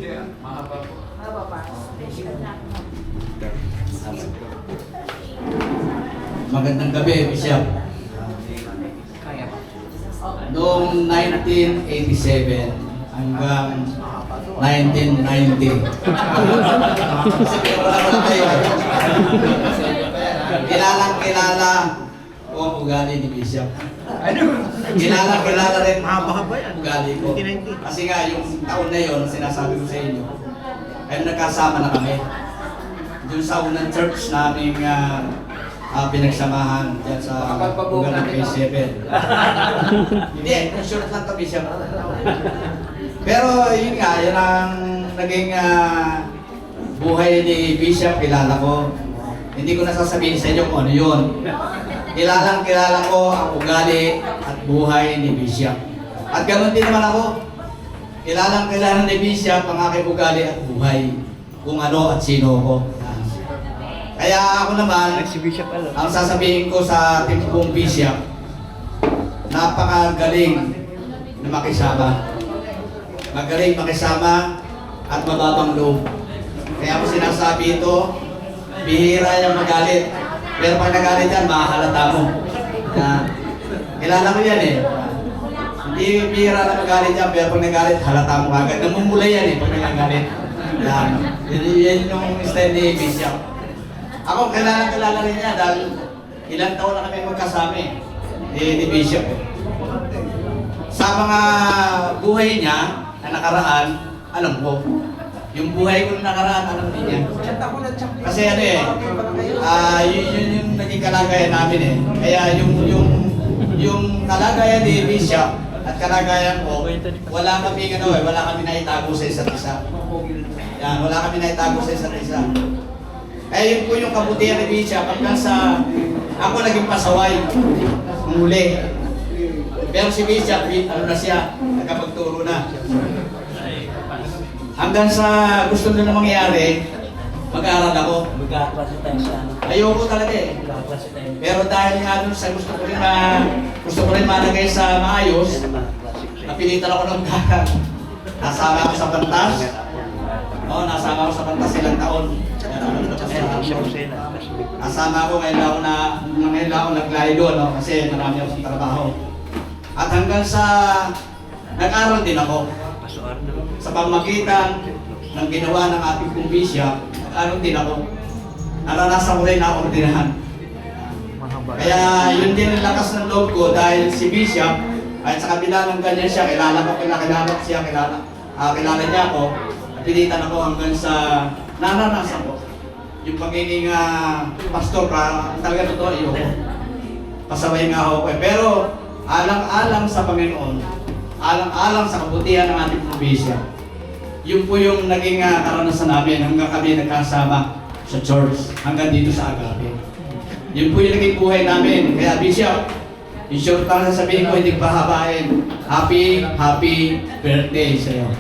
Mahaba po. Mahaba pa. Magandang gabi, Bishop. Noong 1987 hanggang 1990. Kasi wala tayo. Kilalang-kilala ko ang ugali ni Bishop. Kilalang-kilala rin ang ugali ko. Kasi nga, yung taon na yun, sinasabi ko sa inyo, ay nagkasama na kami. Doon sa unang church naming pinagsamahan dyan sa lugar ng K7. Hindi, short lang to, Bishop. Pero yun nga, yun ang naging buhay ni Bishop, kilala ko. Hindi ko nasasabihin sa inyo kung ano yun. Kilala ko ang ugali at buhay ni Bishop. At ganoon din naman ako. Kilala ni Bishop ang aking ugali at buhay. Kung ano at sino ko. Kaya ako naman, ang sasabihin ko sa timpong Bishop, napakagaling na makisama. Magaling makisama at mababang loob. Kaya ako sinasabi ito, bihira yung magalit. Pero pag nagalit yan, mahalata mo. Kilala ko yan eh. Hindi bihira na magalit yan, pero pag nagalit, halata mo agad. Namumula yan eh, pag nagalit. Yan yung style ni Bishop. Ako, kilala rin niya dahil ilang taon na kami magkasama ni Bishop. Sa mga buhay niya na nakaraan, alam ko. Yung buhay ko na nakaraan, alam din niya. Kasi ano eh, yun yung naging kalagayan namin eh. Kaya yung kalagayan ni Bishop at kalagayan ko, wala kami naitago sa isa't isa. Yan, wala kami naitago sa isa't isa. Eh yun po yung kabutihan ni Bishop hanggang sa ako naging pasaway ng huli. Pero si Bishop, ano na siya, nagkapagturo na. Hanggang sa gusto nila mangyari, mag-aaral ako. Ayoko talaga eh. Pero dahil nga dun sa gusto ko rin malagay sa maayos, napilitan ako ng mag-aaral. Nasama ako sa Pantas. Nasama ako sa Pantas ilang taon. Nasama ako ngayon ako nag-glido, kasi marami ako sa trabaho. At hanggang sa nag-aral din ako. Sa pamagitan ng ginawa ng ating pong Bishop, nag-aral din ako. Naranasan ko rin na ordinahan. Kaya yun din ang lakas ng loob ko dahil si Bishop, at sa kabila ng ganyan siya, kilala siya, kilala niya ako, at pilitan ako hanggang sa naranasan ko. Yung pagiging pastor ka, talaga totoo iyo. Pasaway nga ako pero alang-alang sa Panginoon, alang-alang sa kabutihan ng ating Bishop. Yun po yung naging karanasan namin hanggang kami nagkasama sa church, hanggang dito sa Agape. Yun po yung naging buhay namin. Kaya Bishop, in short lang sasabihin ko, hindi pahabain. Happy birthday sa iyo.